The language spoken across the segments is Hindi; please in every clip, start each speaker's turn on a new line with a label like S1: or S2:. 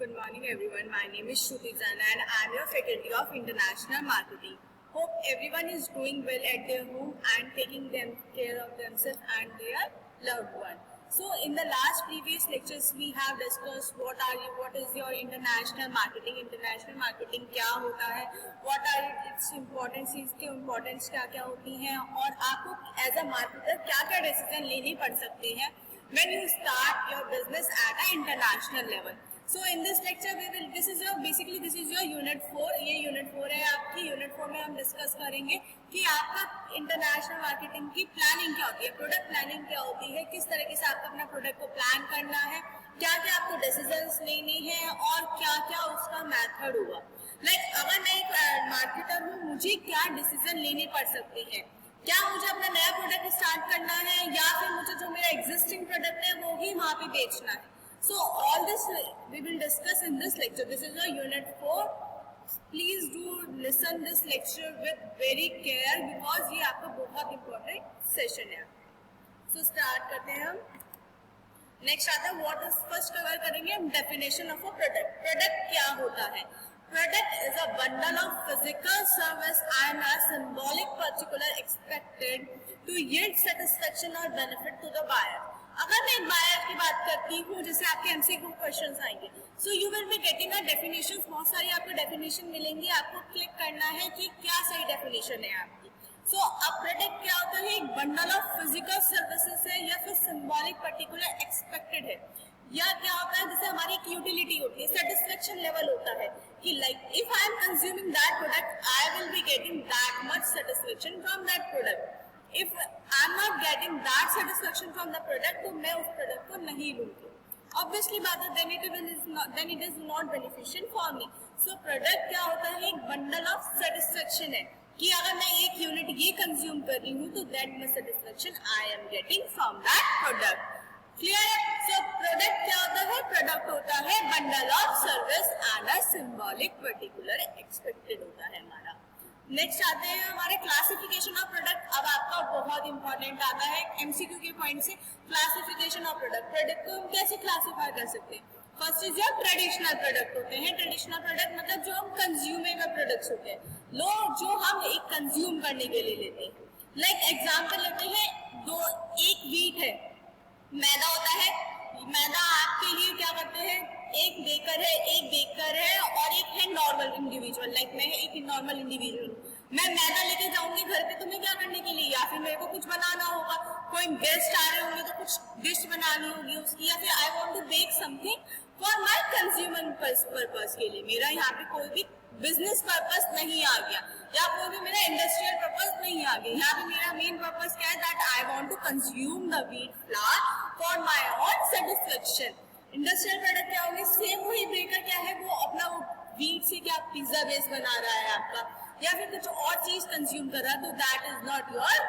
S1: Good morning everyone. My name is Shruti Jana and I am your faculty of International Marketing. Hope everyone is doing well at their home and taking care of themselves and their loved one. So in the last previous lectures we have discussed what is your international marketing. International marketing क्या होता है, what are its importance, इसके importance क्या क्या होती हैं और आपको as a marketer क्या क्या decision लेनी पड़ सकती है when you start your business at an international level. So in this lecture this is your unit 4. ये unit 4 है आपकी. unit 4 में हम discuss करेंगे कि आपका इंटरनेशनल मार्केटिंग की प्लानिंग क्या होती है, प्रोडक्ट प्लानिंग क्या होती है, किस तरीके से आपको अपना प्रोडक्ट को प्लान करना है, क्या क्या आपको डिसीजंस लेनी है और क्या क्या उसका मेथड होगा. अगर मैं एक मार्केटर हूँ, मुझे क्या डिसीजन लेने पड़ सकते हैं, क्या मुझे अपना नया प्रोडक्ट स्टार्ट करना है या फिर मुझे जो मेरा एग्जिस्टिंग प्रोडक्ट है वो ही वहाँ पे बेचना है. So all this we will discuss in this lecture. This is your unit 4. Please do listen this lecture with very care because ये आपका बहुत important session है. So start करते हैं हम. Next आता है what is first cover करेंगे हम definition of a product. Product क्या होता है? Product is a bundle of physical service and a symbolic particular expected to yield satisfaction or benefit to the buyer. अगर मैं एक बायर की बात करती हूँ, जैसे आपके एमसीक्यू क्वेश्चंस आएंगे, so you will be getting a definition. बहुत सारी आपको डेफिनेशन मिलेंगी, आपको क्लिक करना है कि क्या सही डेफिनेशन है आपकी. सो अब प्रोडक्ट क्या होता है? एक बंडल ऑफ फिजिकल सर्विसेज है या फिर सिंबॉलिक पर्टिकुलर एक्सपेक्टेड है, या क्या होता है जैसे हमारी एक यूटिलिटी होती है, सेटिस्फेक्शन लेवल होता है कि like if I am consuming that product I will be getting that much satisfaction from that product. If I'm not getting that satisfaction from the product, तो मैं उस प्रोडक्ट को नहीं लूँगी. Obviously बात है, then it is not beneficial for me. So product क्या होता है? एक bundle of satisfaction है कि अगर मैं एक यूनिट ये कंज्यूम कर रही हूँ तो that much satisfaction I am getting from that product. Clear है? So product क्या होता है? Product होता है bundle of service and a symbolic particular expected होता है हमारा. नेक्स्ट आते हैं हमारे क्लासिफिकेशन ऑफ प्रोडक्ट. अब आपका बहुत इंपॉर्टेंट आता है एमसीक्यू के पॉइंट से, क्लासिफिकेशन ऑफ प्रोडक्ट. प्रोडक्ट को हम कैसे क्लासिफाई कर सकते हैं? First is your traditional product होते हैं. ट्रेडिशनल प्रोडक्ट मतलब जो हम कंज्यूमेबल प्रोडक्ट्स होते हैं, जो हम एक कंज्यूम करने के लिए लेते हैं. लाइक एग्जाम्पल लेते हैं, एक वीट है, मैदा होता है. मैदा आपके लिए क्या करते हैं? एक बेकर है और एक है नॉर्मल इंडिविजुअल. लाइक मैं एक नॉर्मल इंडिविजुअल, मैं मैदा लेके जाऊंगी घर पे, तो मैं क्या करने के लिए, या फिर मेरे को कुछ बनाना होगा, कोई गेस्ट आ रहे होंगे तो कुछ डिश बनानी होगी उसकी, या फिर I want to bake something for my consumer purpose के लिए. मेरा यहाँ पे कोई भी बिजनेस पर्पस नहीं आ गया या कोई भी मेरा इंडस्ट्रियल पर्पस नहीं आ गया. यहाँ पे मेरा मेन पर्पस क्या है? That I want to consume the wheat flour for my own satisfaction. Industrial product क्या होंगे? सेम वही बेकर क्या है, वो अपना वो व्हीट से क्या पिज्जा बेस बना रहा है आपका, या फिर कुछ और चीज कंज्यूम कर रहा है, तो that is not your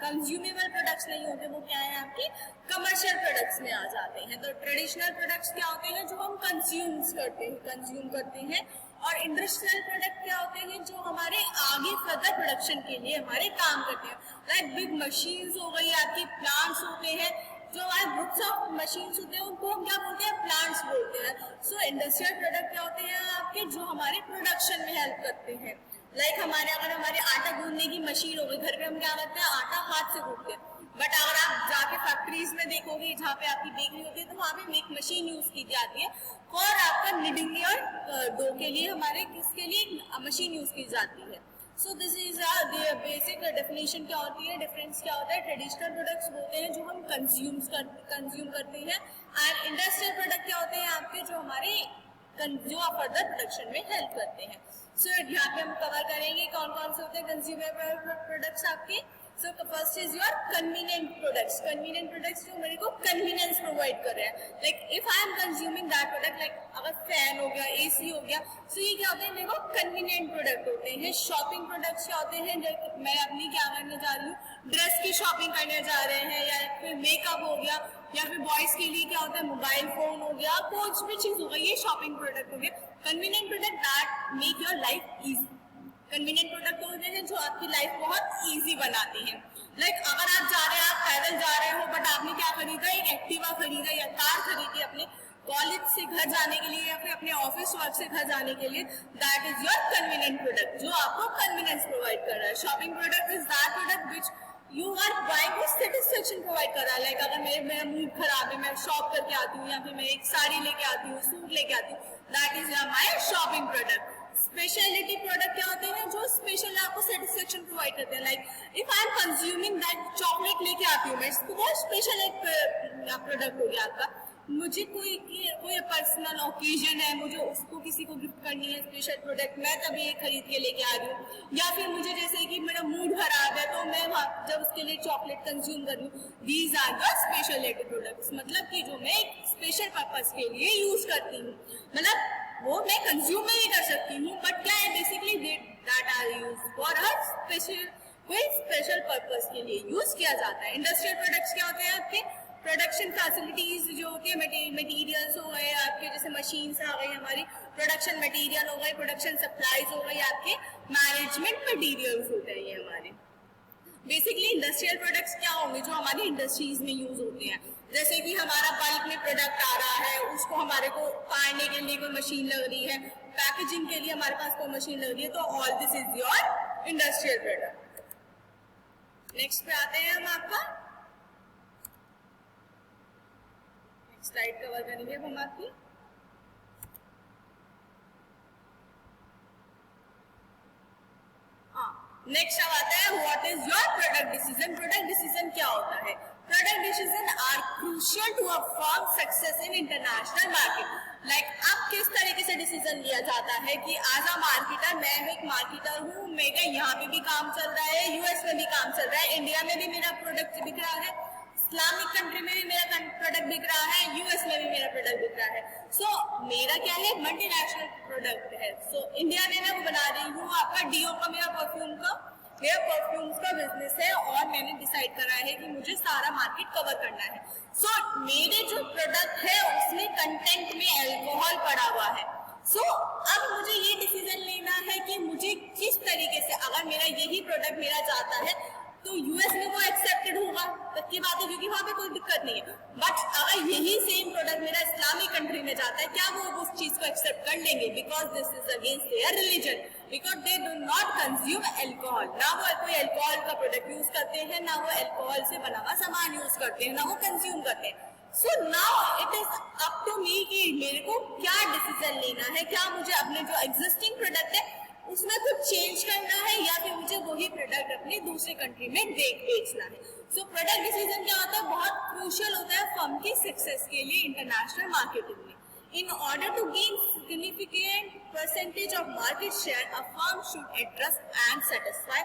S1: consumable products नहीं होते. वो क्या है? आपके कमर्शियल प्रोडक्ट्स में आ जाते हैं. तो ट्रेडिशनल प्रोडक्ट्स क्या होते हैं? जो हम कंज्यूम करते हैं. और इंडस्ट्रियल प्रोडक्ट क्या होते हैं? जो हमारे आगे फर्दर प्रोडक्शन के लिए हमारे काम करते हैं. लाइक बिग मशीन्स हो गई आपकी, प्लांट्स होते हैं, जो हमारे ग्रुप्स ऑफ मशीन्स होते हैं उनको हम क्या बोलते हैं? प्लांट्स बोलते हैं. सो इंडस्ट्रियल प्रोडक्ट क्या होते हैं आपके? जो हमारे प्रोडक्शन में हेल्प करते हैं. लाइक अगर हमारे आटा गूंदने की मशीन होगी, घर पे हम क्या करते हैं? आटा हाथ से गूंदते हैं. बट अगर आप जाके फैक्ट्रीज में देखोगे जहाँ पे आपकी बेकरी होती है, तो वहाँ पे एक मशीन यूज की जाती है और आपका निडिंग और डो के लिए हमारे किसके लिए मशीन यूज की जाती है. सो दिस इज बेसिक डेफिनेशन. क्या होती है? डिफरेंस क्या होता है? ट्रेडिशनल प्रोडक्ट्स होते हैं जो हम कंज्यूम करते हैं, एंड इंडस्ट्रियल प्रोडक्ट क्या होते हैं आपके? जो हमारे फर्दर प्रोडक्शन में हेल्प करते हैं. सो यहाँ पे हम कवर करेंगे कौन कौन से होते हैं कंज्यूमेबल प्रोडक्ट्स आपके. So first is your convenient products. Convenient products जो मेरे को कन्वीनियंस प्रोवाइड कर रहे हैं. Like if I am consuming that product, like अगर फैन हो गया, एसी हो गया, सो ये क्या होते हैं? मेरे को कन्वीनियंट प्रोडक्ट होते हैं. शॉपिंग प्रोडक्ट्स क्या होते हैं? मैं अपनी क्या करने जा रही हूँ? ड्रेस की शॉपिंग करने जा रहे हैं, या फिर मेकअप हो गया, या फिर बॉयज के लिए क्या होता है? मोबाइल फोन हो गया, कुछ भी चीज हो गई, ये शॉपिंग प्रोडक्ट हो गया. Convenient product that make your life easy. Convenient product होते हैं जो आपकी लाइफ बहुत इजी बनाती हैं. लाइक अगर आप जा रहे हैं, आप पैदल जा रहे हो, बट आपने क्या खरीदा? एक एक्टिवा खरीदा या कार खरीदी अपने, कॉलेज से घर जाने के लिए या फिर अपने ऑफिस वर्क से घर जाने के लिए, that is your convenient product, जो आपको कन्वीनियंस प्रोवाइड कर रहा है. Shopping product is that product which you are buying को सेटिस्फेक्शन प्रोवाइड कर रहा है. लाइक अगर मेरा मूड खराब है, मैं शॉप करके आती हूँ या फिर मैं एक साड़ी लेके आती हूँ, सूट लेके आती हूँ, that is my shopping product. Speciality product क्या होते हैं, जो स्पेशल आपको सेटिस्फेक्शन प्रोवाइड करते हैं. Like if I am consuming that chocolate लेके आती हूँ मैं, तो वो स्पेशल एक प्रोडक्ट हो गया आपका. मुझे कोई पर्सनल ओकेजन है, मुझे उसको किसी को गिफ्ट करनी है स्पेशल प्रोडक्ट, मैं तभी ये खरीद के लेके आ रही हूँ. या फिर मुझे जैसे कि मेरा मूड खराब है तो मैं जब उसके लिए चॉकलेट कंज्यूम कर रही हूँ, these are the speciality products. मतलब कि जो मैं एक स्पेशल पर्पज के लिए यूज करती हूँ, मतलब वो मैं कंज्यूम नहीं कर सकती हूँ, बट क्या है basically that are use for a special, कोई स्पेशल पर्पज के लिए यूज किया जाता है. इंडस्ट्रियल प्रोडक्ट्स क्या होते हैं, आपके प्रोडक्शन फैसिलिटीज जो होती है, मटेरियल्स हो गए आपके, जैसे मशीन्स आ गई हमारी, प्रोडक्शन मटेरियल हो गए, प्रोडक्शन सप्लाईज हो गई, आपके मैनेजमेंट मटेरियल्स होते हैं ये हमारे. बेसिकली इंडस्ट्रियल प्रोडक्ट्स क्या होंगे, जो हमारी इंडस्ट्रीज में यूज होते हैं. जैसे कि हमारा बल्क में प्रोडक्ट आ रहा है, उसको हमारे को पाने के लिए कोई मशीन लग रही है, पैकेजिंग के लिए हमारे पास कोई मशीन लग रही है, तो all this is your industrial product. Next पे आते हैं हम आपका स्लाइड कवर करेंगे अब हम आपकी. नेक्स्ट अब आता है what is your product decision. Product decision क्या होता है? Product decision are crucial to a firm success in international market. Like अब किस तरीके से डिसीजन लिया जाता है कि एज अ मार्केटर, मैं एक मार्केटर हूँ, मेरा यहाँ पे भी काम चल रहा है, यूएस में भी काम चल रहा है, इंडिया में भी मेरा प्रोडक्ट बिक रहा है, इस्लामिक कंट्री में भी मेरा प्रोडक्ट बिक रहा है, यूएस में भी मेरा प्रोडक्ट बिक रहा है. सो मेरा क्या है, मल्टीनेशनल प्रोडक्ट है. सो इंडिया में मैं वो बना रही हूँ आपका डीओ का, मेरा परफ्यूम्स का बिजनेस है, और मैंने डिसाइड करा है कि मुझे सारा मार्केट कवर करना है. सो मेरे जो प्रोडक्ट है उसमें कंटेंट में अल्कोहल पड़ा हुआ है. सो अब मुझे ये डिसीजन लेना है कि मुझे किस तरीके से, अगर मेरा यही प्रोडक्ट मेरा जाता है तो यूएस में वो एक्सेप्टेड होगा, तब की बात है, क्योंकि वहां पे कोई दिक्कत नहीं है. बट अगर यही सेम प्रोडक्ट मेरा इस्लामिक कंट्री में जाता है, क्या वो उस चीज को एक्सेप्ट कर लेंगे? Because this is against their religion, because they do not consume alcohol. ना वो कोई अल्कोहल का प्रोडक्ट यूज करते हैं, ना वो अल्कोहल से बना हुआ सामान यूज करते हैं, ना वो कंज्यूम करते हैं. So now it is up to me कि मेरे को क्या डिसीजन लेना है. क्या मुझे अपने जो एग्जिस्टिंग प्रोडक्ट है उसमें कुछ चेंज करना है, या फिर मुझे वही प्रोडक्ट अपने दूसरे कंट्री में बेचना है. सो प्रोडक्ट डिसीजन क्या होता है, बहुत क्रूशियल होता है फर्म की सक्सेस के लिए इंटरनेशनल मार्केटिंग में. In order to gain significant percentage of market share, a firm should address and satisfy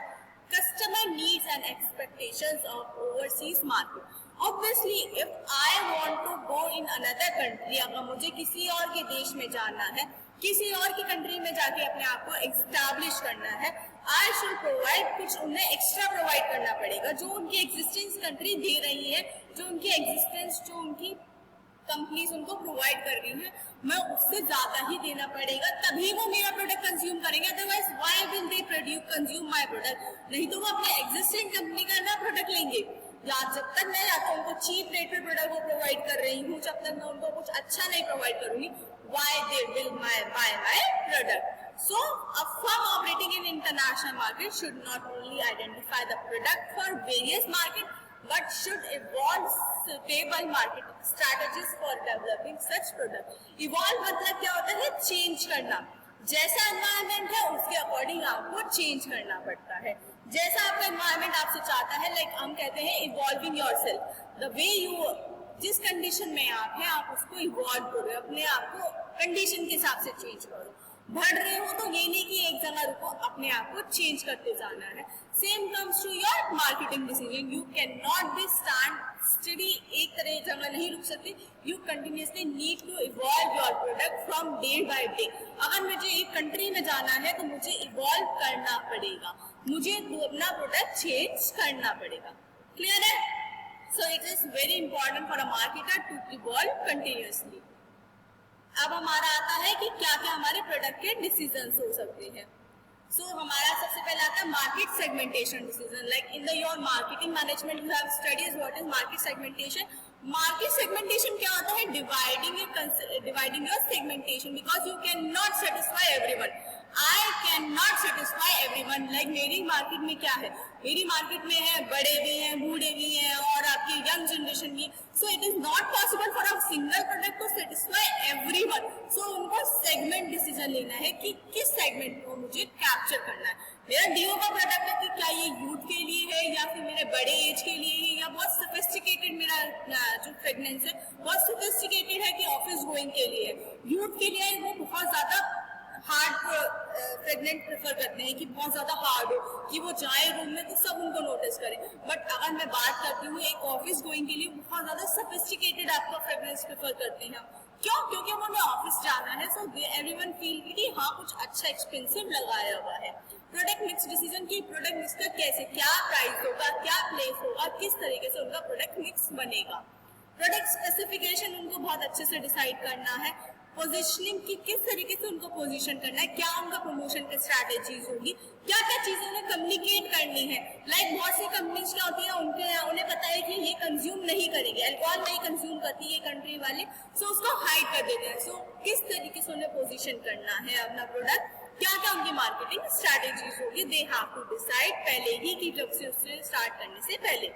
S1: customer needs and expectations of overseas market. Obviously, if I want to go in another country, अगर मुझे किसी और के देश में जाना है, किसी और की कंट्री में जाके अपने आप को एस्टैब्लिश करना है, आई शुड प्रोवाइड, कुछ उन्हें एक्स्ट्रा प्रोवाइड करना पड़ेगा जो उनकी एग्जिस्टेंस कंट्री दे रही है, जो उनकी एग्जिस्टेंस, जो उनकी कंपनीज उनको प्रोवाइड कर रही है, मैं उससे ज्यादा ही देना पड़ेगा, तभी वो मेरा प्रोडक्ट कंज्यूम करेंगे. Otherwise why will they consume my product? नहीं तो वो अपने एग्जिस्टिंग कंपनी का ना प्रोडक्ट लेंगे. या जब तक मैं या तो उनको चीप रेट पे प्रोडक्ट वो प्रोवाइड कर रही हूँ, जब तक मैं उनको कुछ अच्छा नहीं प्रोवाइड करूंगी, why they will buy my product. So, a firm operating in international market should not only identify the product for various markets, but should evolve suitable market strategies for developing such product. Evolve मतलब क्या होता है? चेंज करना. जैसा एनवायरमेंट है उसके अकॉर्डिंग आपको चेंज करना पड़ता है. जैसा आपका एनवायरमेंट आपसे चाहता है, लाइक हम कहते हैं evolving yourself, the way you, जिस कंडीशन में आप हैं आप उसको इवॉल्व करो, अपने आप को कंडीशन के हिसाब से चेंज करो. बढ़ रहे हो तो ये नहीं कि एक जगह रुको, अपने आप को चेंज करते जाना है. Same comes to your marketing decision. You can not be stand study, एक तरह जगह नहीं रुक सकते. You continuously need to evolve your product from day by day. अगर मुझे एक कंट्री में जाना है तो मुझे इवॉल्व करना पड़ेगा, मुझे अपना प्रोडक्ट चेंज करना पड़ेगा. क्लियर है? So it is very important for a marketer to evolve continuously. अब हमारा आता है कि क्या क्या हमारे प्रोडक्ट के डिसीजंस हो सकते हैं. सो हमारा सबसे पहले आता है market segmentation decision. Like in the your marketing management you have studies what is market segmentation. Market segmentation क्या होता है? Dividing your segmentation, because you can not satisfy everyone. I can not satisfy everyone. Like मेरी मार्केट में क्या है, मेरी मार्केट में है बड़े भी हैं, बूढ़े भी हैं और आपकी यंग जनरेशन भी। So it is not possible for a single product to satisfy everyone. So उनको सेगमेंट डिसीजन लेना है कि किस सेगमेंट को मुझे कैप्चर करना है। मेरा डीओ का प्रोडक्ट है कि क्या ये यूथ के लिए है या फिर मेरे बड़े एज के लिए है, या बहुत सोफिस्टिकेटेड मेरा जो फ्रेगनेंस है बहुत सोफिस्टिकेटेड है कि ऑफिस गोइंग के लिए। यूथ के लिए वो बहुत ज्यादा हार्ड प्रेग्नेंट प्रेफर करते हैं कि बहुत ज्यादा हार्ड हो, कि वो जाए रूम में तो सब उनको नोटिस करें। बट अगर मैं बात करती हूँ एक ऑफिस गोइंग के लिए, बहुत ज्यादा सोफिस्टिकेटेड आपका फ्रेग्रेंस प्रेफर करते हैं। क्यों? क्योंकि उन्हें ऑफिस जाना है। सो एवरीवन फील कि हाँ कुछ अच्छा एक्सपेंसिव लगाया हुआ है। प्रोडक्ट मिक्स डिसीजन की प्रोडक्ट मिक्स का कैसे, क्या प्राइस होगा, क्या प्लेस होगा, किस तरीके से उनका प्रोडक्ट मिक्स बनेगा। प्रोडक्ट स्पेसिफिकेशन उनको बहुत अच्छे से डिसाइड करना है। पोजीशनिंग की किस तरीके से उनको पोजीशन करना है, क्या उनका प्रमोशन की स्ट्रैटेजीज होगी, क्या क्या चीजें उन्हें कम्युनिकेट करनी है। लाइक बहुत सी कंपनीज क्या होती है, उन्हें पता है कि ये कंज्यूम नहीं करेंगे, अल्कोहल नहीं कंज्यूम करती ये कंट्री वाले, सो उसको हाइड कर देते हैं। सो किस तरीके से उन्हें पोजीशन करना है अपना प्रोडक्ट, क्या क्या उनकी मार्केटिंग स्ट्रैटेजीज होगी, दे हैव टू डिसाइड पहले ही कि जब से उससे स्टार्ट करने से पहले।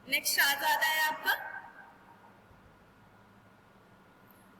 S1: नेक्स्ट आ जाता है आपका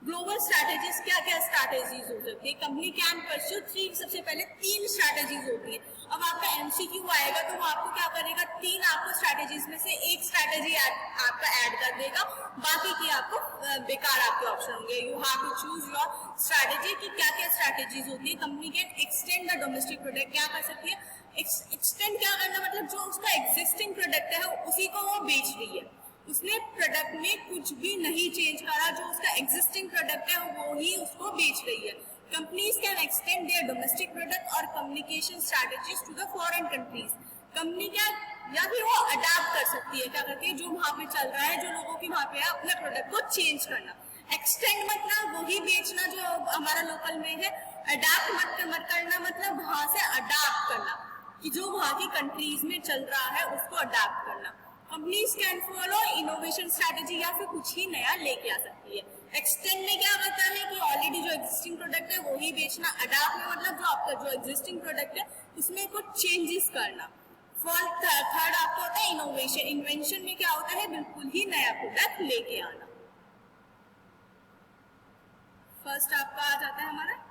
S1: ग्लोबल स्ट्रैटेजीज। क्या क्या स्ट्रैटेजीज हो सकती है? कंपनी कैन परस्यू थ्री, सबसे पहले 3 स्ट्रैटेजीज होती है। अब आपका एमसीक्यू आएगा तो वो आपको क्या करेगा, 3 आपको स्ट्रैटेजीज में से एक स्ट्रैटेजी आपका ऐड कर देगा, बाकी की आपको बेकार आपके ऑप्शन होंगे। You have to choose your strategy कि क्या क्या स्ट्रैटेजीज होती है। Company can extend the domestic product, क्या कर सकती है एक्सटेंड, क्या करना मतलब जो उसका एग्जिस्टिंग प्रोडक्ट है उसी को वो बेच रही है, उसने प्रोडक्ट में कुछ भी नहीं चेंज करा, जो उसका एग्जिस्टिंग प्रोडक्ट है वो ही उसको बेच रही है। Companies can extend their domestic product और communication strategies to the foreign countries. Company क्या या फिर वो अडाप्ट कर सकती है, क्या करती है जो वहां पे चल रहा है, जो लोगों की वहां पे है, अपने प्रोडक्ट को चेंज करना। एक्सटेंड मतलब वही बेचना जो हमारा लोकल में है, अडाप्ट मत करना मतलब वहां से अडाप्ट करना कि जो वहां की कंट्रीज में चल रहा है उसको अडाप्ट करना। Companies can follow innovation strategy या फिर कुछ ही नया लेके आ सकती है। एक्सटेंड में क्या होता है कि ऑलरेडी जो एग्जिस्टिंग प्रोडक्ट है वो ही बेचना। अडाप्ट में मतलब जो आपका जो एग्जिस्टिंग प्रोडक्ट है उसमें कुछ चेंजेस करना। थर्ड आपका होता है इनोवेशन। इन्वेंशन में क्या होता है, बिल्कुल ही नया प्रोडक्ट लेके आना। फर्स्ट आपका आ जाता है हमारा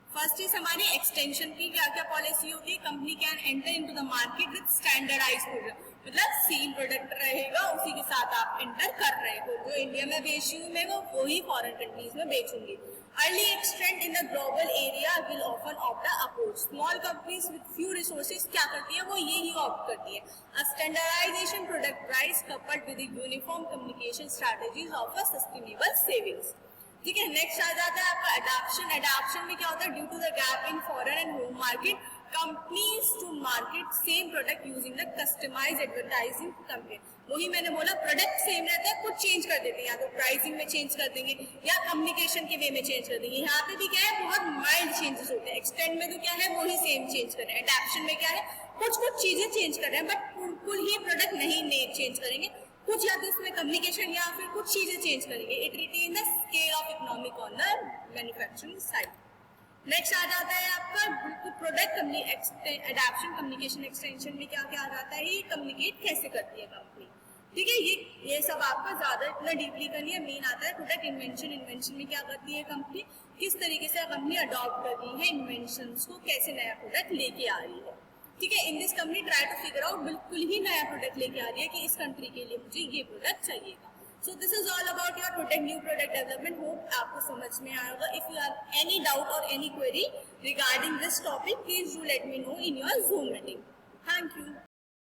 S1: फर्स्ट इज हमारी एक्सटेंशन की क्या क्या पॉलिसी होती है। Company can enter into the market with standardised product, मतलब सेम प्रोडक्ट रहेगा उसी के साथ आप एंटर कर रहे हो, जो इंडिया में बेच रही हूँ मैं वो वही फॉरेन कंट्रीज में बेचूंगी। Early extend in the global area will often opt the approach. Small companies with few resources क्या करती है, वो यही ऑप्ट करती है। A standardization product price coupled with uniform communication strategies of a sustainable savings. ठीक है, नेक्स्ट आ जाता है आपका अडॉप्शन। अडॉप्शन में क्या होता है, due to the gap in foreign and home market companies to market same product using the customised advertising campaign. वही मैंने बोला, प्रोडक्ट सेम रहता है, कुछ चेंज कर देते हैं, या तो प्राइसिंग में चेंज कर देंगे या कम्युनिकेशन के वे में चेंज कर देंगे। यहाँ पे भी क्या है, बहुत माइल्ड चेंजेस होते हैं। एक्सटेंड में तो क्या है, वही सेम चेंज कर रहे हैं। अडॉप्शन में क्या है, कुछ कुछ चीजें चेंज कर रहे हैं बट बिल्कुल ही प्रोडक्ट नहीं चेंज करेंगे, कुछ या तो इसमें कम्युनिकेशन या फिर कुछ चीजें चेंज करेंगे। It retain the scale of economic on the manufacturing side. Next आ जाता है आपका प्रोडक्ट अडॉप्शन कम्युनिकेशन एक्सटेंशन में क्या क्या आ जाता है, ये कम्युनिकेट कैसे करती है कंपनी। ठीक है, ये सब आपका ज्यादा इतना डीपली करनी है। मेन आता है प्रोडक्ट इन्वेंशन। इन्वेंशन में क्या करती है कंपनी, किस तरीके से कंपनी अडॉप्ट कर रही है इन्वेंशन को, कैसे नया प्रोडक्ट लेके आ रही है। ठीक है, in this company try to figure out, बिल्कुल ही नया प्रोडक्ट लेके आ रही है कि इस कंट्री के लिए मुझे ये प्रोडक्ट चाहिएगा। So this is all about your product new product development. Hope आपको समझ में आया होगा। If you have any doubt और any query regarding this topic, please do let me know in your Zoom meeting. Thank you.